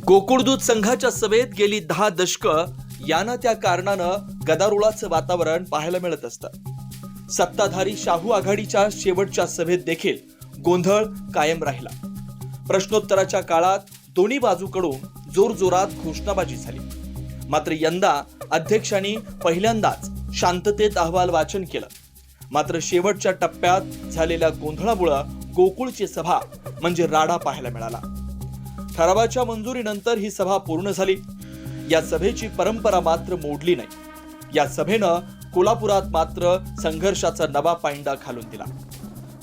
गोकुळ दूध संघाच्या सभेत गेली 10 दशकं यानं त्या कारणानं गदारोळाचं वातावरण पाहायला मिळत असतं। सत्ताधारी शाहू आघाडीच्या शेवटच्या सभेत देखील गोंधळ कायम राहिला। प्रश्नोत्तराच्या काळात दोन्ही बाजूकडून जोरजोरात घोषणाबाजी झाली। मात्र यंदा अध्यक्षांनी पहिल्यांदाच शांततेत अहवाल वाचन केलं। मात्र शेवटच्या टप्प्यात झालेल्या गोंधळामुळे गोकुळची सभा म्हणजे राडा पाहायला मिळाला। ठरावाच्या मंजुरीनंतर ही सभा पूर्ण झाली। या सभेची परंपरा मात्र मोडली नाही। या सभेनं कोल्हापुरात मात्र संघर्षाचा नवा पायंडा घालून दिला।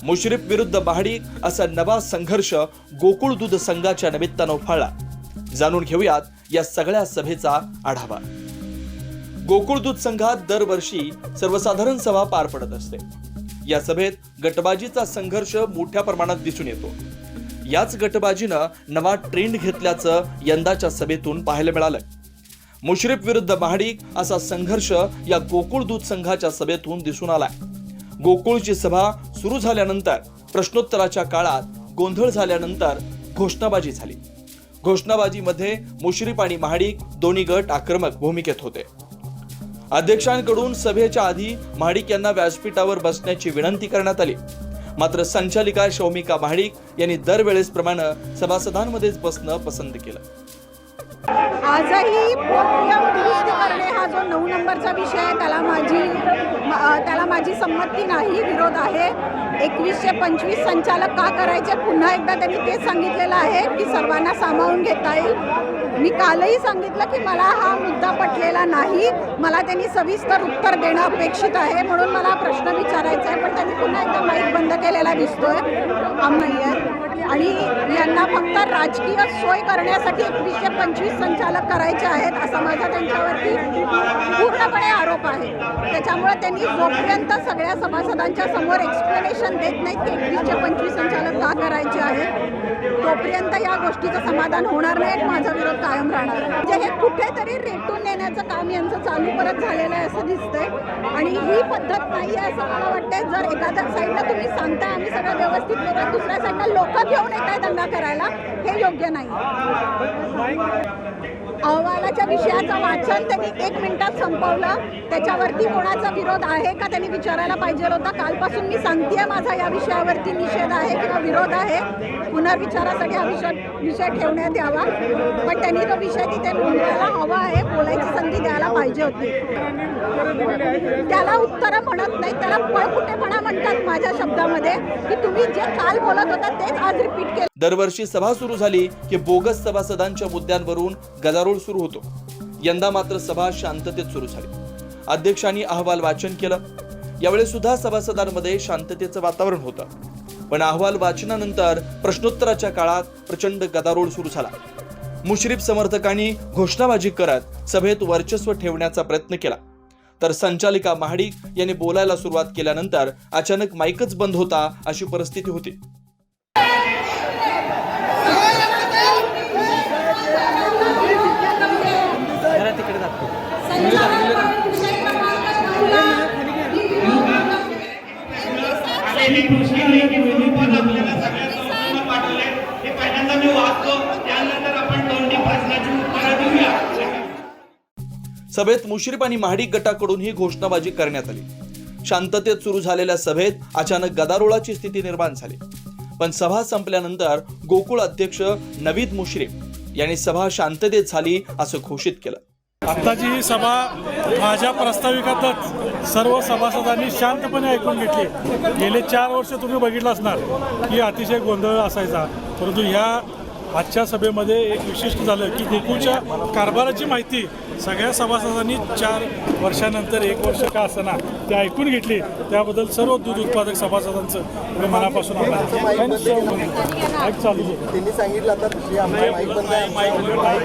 मुश्रीफ विरुद्ध महाडिक असा नवा संघर्ष गोकुळ दूध संघाच्या निमित्तानं उफाळला। जाणून घेऊयात या सगळ्या सभेचा आढावा। गोकुळ दूध संघात दरवर्षी सर्वसाधारण सभा पार पडत असते। या सभेत गटबाजीचा संघर्ष मोठ्या प्रमाणात दिसून येतो। याच गटबाजीनं नवा ट्रेंड घेतल्याचं यंदाच्या सभेतून पाहायला मिळालं। मुश्रीफ विरुद्ध महाडिक असा संघर्ष या गोकुळ दूध संघाच्या सभेतून दिसून आलाय। गोकुळची सभा सुरू झाल्यानंतर प्रश्नोत्तराच्या काळात गोंधळ झाल्यानंतर घोषणाबाजी झाली। घोषणाबाजीमध्ये मुश्रीफ आणि महाडिक दोन्ही गट आक्रमक भूमिकेत होते। अध्यक्षांकडून सभेच्या आधी महाडिक यांना व्यासपीठावर बसण्याची विनंती करण्यात आली। मात्र संचालिका शौमिका महाडिक यांनी दरवेळेसप्रमाणे सभासदांमध्येच बसणं पसंत केलं। आजही दुरुस्ती करणे हा जो 9 नंबरचा विषय आहे त्याला माझी संमती नाही, विरोध आहे। 2125 संचालक का करायचे पुन्हा एकदा त्यांनी तेच सांगितलेलं आहे की सर्वांना सामावून घेता येईल। मी कालही सांगितलं की मला हा मुद्दा पटलेला नाही, मला त्यांनी सविस्तर उत्तर देणं अपेक्षित आहे, म्हणून मला प्रश्न विचारायचा आहे। पण त्यांनी पुन्हा एकदा माईक बंद केलेला दिसतोय, काम नाही आहे। आणि यांना फक्त राजकीय सोय करण्यासाठी 2125 संचालक करायचे आहेत असा माझा त्यांच्यावरती पूर्णपणे आरोप आहे। त्याच्यामुळे त्यांनी जोपर्यंत सगळ्या सभासदांच्या समोर एक्सप्लेनेशन देत नाहीत की 2125 संचालक का करायचे आहेत तोपर्यंत या गोष्टीचं समाधान होणार नाही। माझा विरोध कायम राहणार। म्हणजे हे कुठेतरी रेटून नेण्याचं काम यांचं चालू परत झालेलं आहे असं दिसतंय आणि ही पद्धत नाही आहे असं मला वाटतंय। जर एखाद्या साईडला तुम्ही सांगताय आम्ही सगळं व्यवस्थित करू, दुसऱ्या साईडला लोक घेऊन येत आहे दंगा करायला, हे योग्य नाही। अहवालाच्या विषयाचं वाचन त्यांनी 1 मिनिटात संपवलं। त्याच्यावरती कोणाचा विरोध आहे का त्यांनी विचारायला पाहिजे होता। कालपासून मी सांगतेय माझा या विषयावरती निषेध आहे किंवा विरोध आहे, पुनर्विचारासाठी हा विषय ठेवण्यात यावा। पण त्यांनी तो विषय तिथे नोंदवायला हवा आहे, बोलायची संधी द्यायला पाहिजे होती। त्याला उत्तरं म्हणत नाही, त्याला पळकुटेपणा म्हणतात माझ्या शब्दामध्ये की तुम्ही जे काल बोलत होता तेच आज रिपीट केलं। दरवर्षी सभा सुरू झाली की बोगस सभासदांच्या मुद्द्यांवरून गदारोळ सुरू होतो। यंदा मात्र सभा शांततेत सुरू झाली। अध्यक्षांनी अहवाल वाचन केलं। यावेळी सुद्धा सभासदांमध्ये शांततेचं वातावरण होतं। पण अहवाल वाचनानंतर प्रश्नोत्तराच्या काळात प्रचंड गदारोळ सुरू झाला। मुश्रीफ समर्थकांनी घोषणाबाजी करत सभेत वर्चस्व ठेवण्याचा प्रयत्न केला, तर संचालिका महाडिक यांनी बोलायला सुरुवात केल्यानंतर अचानक माईकच बंद होता अशी परिस्थिती होती। सभेत मुश्रीफ आणि महाडिक गटाकडून ही घोषणाबाजी करण्यात आली। शांततेत सुरू झालेल्या सभेत अचानक गदारोळाची स्थिती निर्माण झाली। पण सभा संपल्यानंतर गोकुळ अध्यक्ष नवीद मुश्रीफ यांनी सभा शांततेत झाली असं घोषित केलं। आत्ताची ही सभा माझ्या प्रस्ताविकातच सर्व सभासदांनी शांतपणे ऐकून घेतली। गेले 4 वर्ष तुम्ही बघितलं असणार की अतिशय गोंधळ असायचा, परंतु ह्या आजच्या सभेमध्ये एक विशिष्ट झालं की गोकुळच्या कारभाराची माहिती सगळ्या सभासदांनी 4 वर्षानंतर 1 वर्ष का असताना ते ऐकून घेतली। त्याबद्दल सर्व दूध उत्पादक सभासदांचं मी मनापासून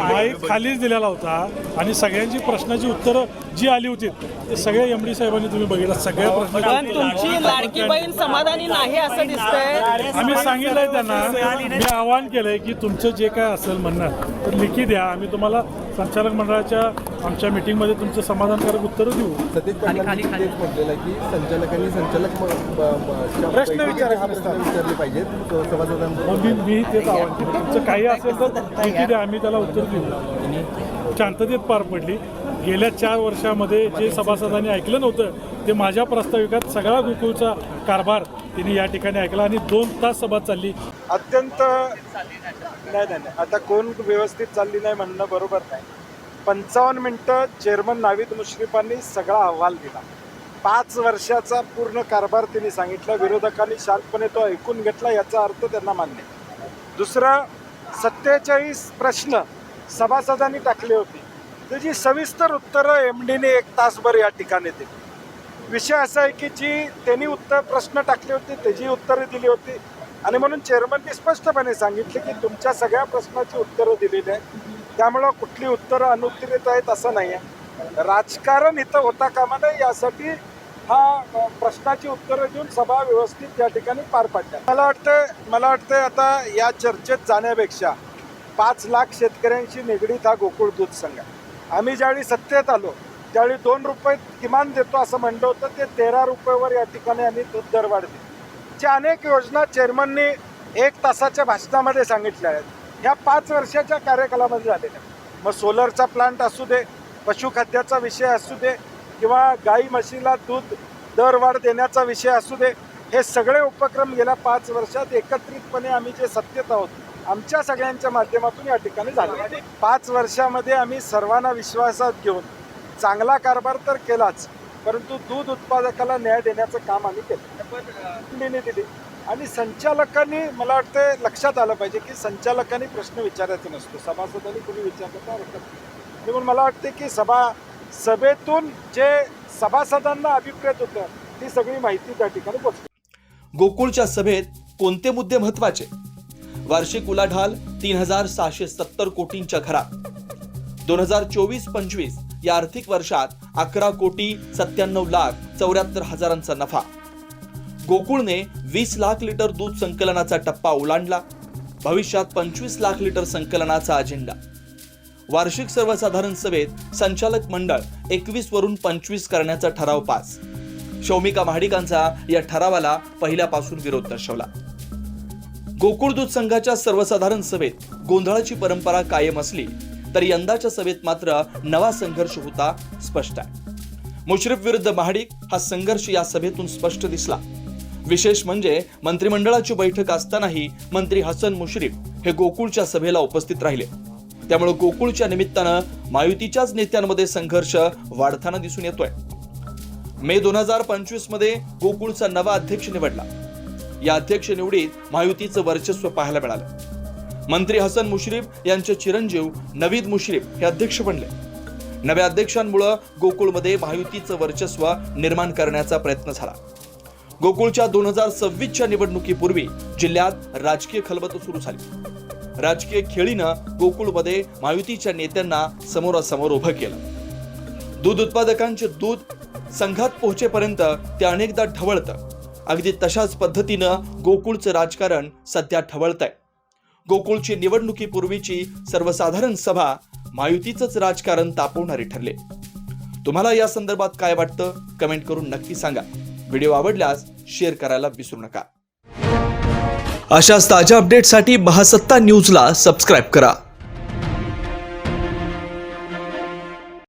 माईक खालीच दिलेला होता आणि सगळ्यांची प्रश्नाची उत्तरं जी आली होती ते सगळ्या एमडी साहेबांनी तुम्ही बघितलं। सगळ्या प्रश्नांची तुमची लाडकी बहीण समाधानी नाही असं दिसतंय। आम्ही सांगितलंय त्यांना, मी आवाहन केलंय की तुमचं जे काय असेल म्हणणं तर लेखी द्या. आम्ही तुम्हाला संचालक मंडळाच्या आमच्या मीटिंगमध्ये तुमचं समाधानकारक उत्तरं देऊ. सतीश पाटलांनी तेच म्हटलेलं आहे की संचालकांनी प्रश्न विचारले पाहिजेत सभासदांना. मी तेच आवाहन केलं. तुमचं काही असेल तर लेखी द्या, आम्ही त्याला उत्तर देऊ. शांततेत पार पडली. गेल्या 4 वर्षामध्ये जे सभासदांनी ऐकलं नव्हतं ते माझ्या प्रास्ताविकात सगळा गोकुळचा कारभार त्यांनी या ठिकाणी ऐकला आणि 2 तास सभा चालली. अत्यंत नाही आता कोण व्यवस्थित चालली नाही म्हणणं बरोबर नाही. 55 मिनिटं चेअरमन नावीद मुश्रीफांनी सगळा अहवाल दिला. 5 वर्षाचा पूर्ण कारभार त्यांनी सांगितला. विरोधकांनी शांतपणे तो ऐकून घेतला, याचा अर्थ त्यांना मान्य. दुसरं 47 प्रश्न सभासदांनी टाकले होते, त्याची सविस्तर उत्तरं MDने 1 तासभर या ठिकाणी दिली. विषय असा आहे की जी त्यांनी प्रश्न टाकले होते त्याची उत्तरं दिली होती आणि म्हणून चेअरमननी स्पष्टपणे सांगितले की तुमच्या सगळ्या प्रश्नाची उत्तरं दिलेली आहेत, त्यामुळं कुठली उत्तरं अनुत्तरित आहेत असं नाही आहे. राजकारण इथं होता कामा नये यासाठी हा प्रश्नाची उत्तरं देऊन सभा व्यवस्थित या ठिकाणी पार पाडल्या. मला वाटतं आता या चर्चेत जाण्यापेक्षा 5 लाख शेतकऱ्यांशी निगडीत हा गोकुळ दूध संघ आहे. आम्ही ज्यावेळी सत्तेत आलो त्यावेळी 2 रुपये किमान देतो असं म्हणलं होतं, ते 13 रुपयेवर या ठिकाणी आम्ही दूध दरवाढ दिली. च्या अनेक योजना चेअरमननी 1 तासाच्या भाषणामध्ये सांगितल्या आहेत, ह्या 5 वर्षाच्या कार्यकालामध्ये झालेल्या. मग सोलरचा प्लांट असू दे, पशुखाद्याचा विषय असू दे, किंवा गाई म्हशीला दूध दरवाढ देण्याचा विषय असू दे, हे सगळे उपक्रम गेल्या 5 वर्षात एकत्रितपणे आम्ही जे सत्तेत आहोत आमच्या सगळ्यांच्या माध्यमातून या ठिकाणी झाले. 5 वर्षामध्ये आम्ही सर्वांना विश्वासात घेऊन चांगला कारभार तर केलाच, परंतु दूध उत्पादकाला न्याय देण्याचं काम आम्ही केलं दिली. आणि संचालकांनी मला वाटतं लक्षात आलं पाहिजे की संचालकांनी प्रश्न विचारायचा नसतो, सभासदांनी कोणी विचारलं तर हरकत नाही. म्हणून मला वाटते की सभेतून जे सभासदांना अभिप्रेत होतं ती सगळी माहिती त्या ठिकाणी पोहोचली. गोकुळच्या सभेत कोणते मुद्दे महत्वाचे? वार्षिक उलाढाल 3670 कोटींच्या घरात. 2024-25 या आर्थिक वर्षात 11,97,74,000 नफा. गोकुळने 20 लाख लिटर दूध संकलनाचा टप्पा ओलांडला. भविष्यात 25 लाख लिटर संकलनाचा अजेंडा. वार्षिक सर्वसाधारण सभेत संचालक मंडळ 21 वरून 25 करण्याचा ठराव पास. शौमिका महाडिकांचा या ठरावाला पहिल्यापासून विरोध दर्शवला. गोकुळ दूध संघाच्या सर्वसाधारण सभेत गोंधळाची परंपरा कायम असली तर यंदाच्या सभेत मात्र नवा संघर्ष होता स्पष्ट आहे. मुश्रीफ विरुद्ध महाडिक हा संघर्ष या सभेतून स्पष्ट दिसला. विशेष म्हणजे मंत्रिमंडळाची बैठक असतानाही मंत्री हसन मुश्रीफ हे गोकुळच्या सभेला उपस्थित राहिले. त्यामुळे गोकुळच्या निमित्तानं महायुतीच्याच नेत्यांमध्ये संघर्ष वाढताना दिसून येतोय. मे 2025 मध्ये गोकुळचा नवा अध्यक्ष निवडला. या अध्यक्ष निवडीत महायुतीचं वर्चस्व पाहायला मिळालं. मंत्री हसन मुश्रीफ यांचे चिरंजीव नवीद मुश्रीफ हे अध्यक्ष बनले. नव्या अध्यक्षांमुळे गोकुळमध्ये महायुतीचं वर्चस्व निर्माण करण्याचा प्रयत्न झाला. गोकुळच्या 2026च्या निवडणुकीपूर्वी जिल्ह्यात राजकीय खलबत सुरू झाली. राजकीय खेळीनं गोकुळमध्ये महायुतीच्या नेत्यांना समोरासमोर उभं केलं. दूध उत्पादकांचे दूध संघात पोहोचेपर्यंत ते अनेकदा ढवळतं. अगदी तशाच पद्धतीनं गोकुळचं राजकारण सध्या ढवळतंय. गोकुळची निवडणुकीपूर्वीची सर्वसाधारण सभा महायुतीचंच राजकारण तापवणारी ठरले. तुम्हाला या संदर्भात काय वाटतं कमेंट करून नक्की सांगा. व्हिडिओ आवडल्यास शेअर करायला विसरू नका. अशाच ताज्या अपडेटसाठी महासत्ता न्यूजला सबस्क्राईब करा.